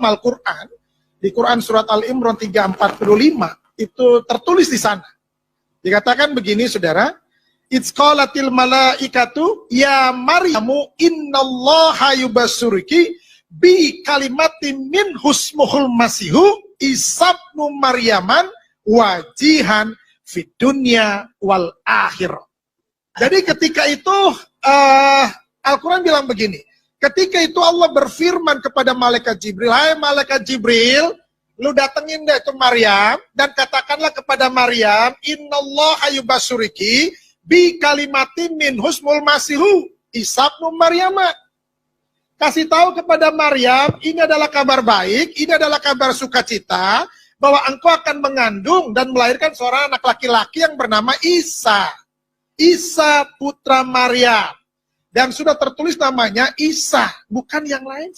Al-Quran, di Quran surat Al-Imran 3:45, itu tertulis di sana. Dikatakan begini, saudara, It's qalatil malaikatu ya Maryamu innallaha yubassuruki bi kalimatin min husmuhul masihu isabnu Maryaman wajihan fid dunya wal akhirah. Jadi ketika itu Al-Quran bilang begini, ketika itu Allah berfirman kepada malaikat Jibril, hai malaikat Jibril, lu datengin deh ke Maryam dan katakanlah kepada Maryam, innallaha yubassuruki bi kalimatin min husmul masihu isabnu Maryama. Kasih tahu kepada Maryam, ini adalah kabar baik, ini adalah kabar sukacita, bahwa engkau akan mengandung dan melahirkan seorang anak laki-laki yang bernama Isa. Isa putra Maryam. Dan sudah tertulis namanya Isa, bukan yang lain.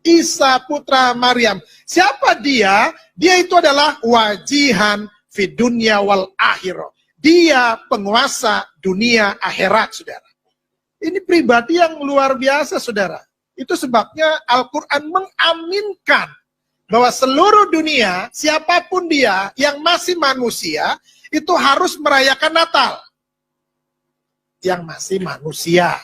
Isa putra Maryam. Siapa dia? Dia itu adalah wajihan fid dunya wal akhirah. Dia penguasa dunia akhirat, saudara. Ini pribadi yang luar biasa, saudara. Itu sebabnya Al-Quran mengaminkan bahwa seluruh dunia, siapapun dia yang masih manusia, itu harus merayakan Natal. Yang masih manusia.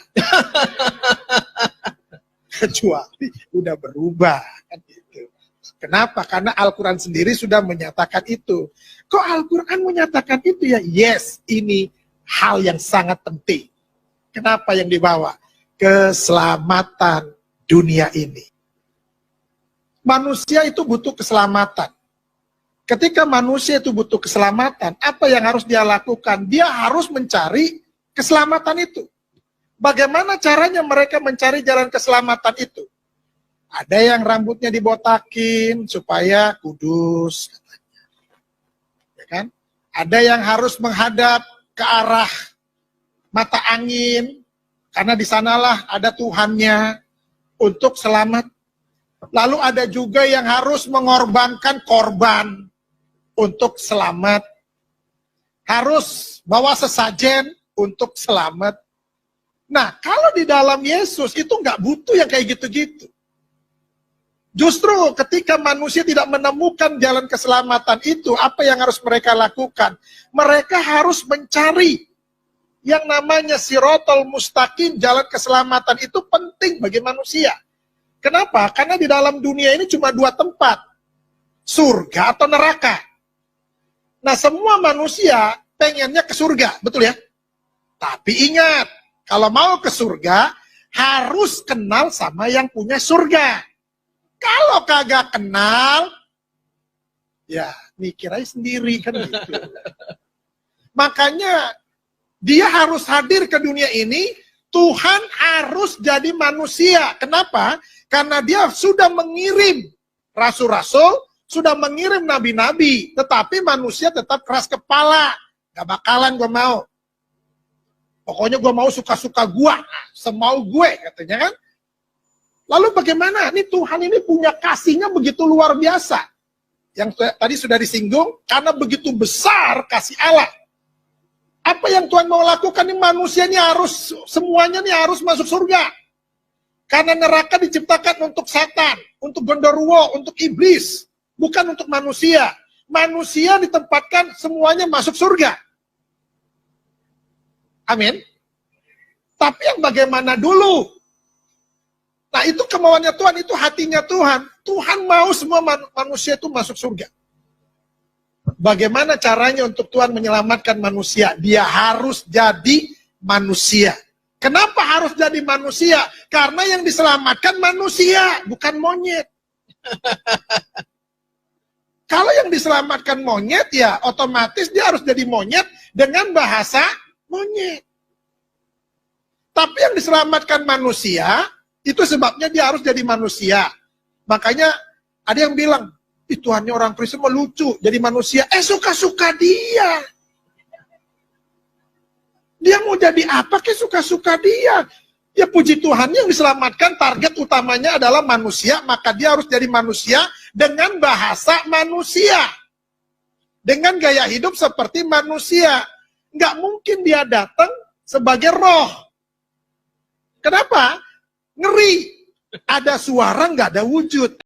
Kecuali udah berubah. Kan gitu. Kenapa? Karena Al-Quran sendiri sudah menyatakan itu. Kok Al-Quran menyatakan itu ya? Yes, ini hal yang sangat penting. Kenapa yang dibawa? Keselamatan dunia ini. Manusia itu butuh keselamatan. Ketika manusia itu butuh keselamatan, apa yang harus dia lakukan? Dia harus mencari keselamatan itu. Bagaimana caranya mereka mencari jalan keselamatan itu? Ada yang rambutnya dibotakin supaya kudus. Kan? Ada yang harus menghadap ke arah mata angin, karena di sanalah ada Tuhannya untuk selamat. Lalu ada juga yang harus mengorbankan korban untuk selamat. Harus bawa sesajen untuk selamat. Nah, kalau di dalam Yesus itu nggak butuh yang kayak gitu-gitu. Justru ketika manusia tidak menemukan jalan keselamatan itu, apa yang harus mereka lakukan? Mereka harus mencari yang namanya sirotol mustaqim, jalan keselamatan itu penting bagi manusia. Kenapa? Karena di dalam dunia ini cuma dua tempat, surga atau neraka. Nah, semua manusia pengennya ke surga, betul ya? Tapi ingat, kalau mau ke surga, harus kenal sama yang punya surga. Kalau kagak kenal, ya mikir aja sendiri kan gitu. Makanya dia harus hadir ke dunia ini, Tuhan harus jadi manusia. Kenapa? Karena dia sudah mengirim rasul-rasul, sudah mengirim nabi-nabi, tetapi manusia tetap keras kepala. Gak bakalan gue mau. Pokoknya gue mau suka-suka gue, semau gue katanya kan. Lalu bagaimana? Ini Tuhan ini punya kasihnya begitu luar biasa. Yang tadi sudah disinggung, karena begitu besar kasih Allah. Apa yang Tuhan mau lakukan? Ini manusia ini harus, semuanya ini harus masuk surga. Karena neraka diciptakan untuk setan, untuk genderuwo, untuk iblis. Bukan untuk manusia. Manusia ditempatkan semuanya masuk surga. Amin. Tapi yang bagaimana dulu? Nah, itu kemauannya Tuhan, itu hatinya Tuhan. Tuhan mau semua manusia itu masuk surga. Bagaimana caranya untuk Tuhan menyelamatkan manusia? Dia harus jadi manusia. Kenapa harus jadi manusia? Karena yang diselamatkan manusia, bukan monyet. Kalau yang diselamatkan monyet, ya otomatis dia harus jadi monyet dengan bahasa monyet. Tapi yang diselamatkan manusia, itu sebabnya dia harus jadi manusia. Makanya ada yang bilang, Tuhannya orang Kristen mah lucu, jadi manusia. Suka-suka dia. Dia mau jadi apa ke suka-suka dia. Ya puji Tuhan, yang diselamatkan target utamanya adalah manusia, maka dia harus jadi manusia dengan bahasa manusia. Dengan gaya hidup seperti manusia. Nggak mungkin dia datang sebagai roh. Kenapa? Ngeri. Ada suara, nggak ada wujud.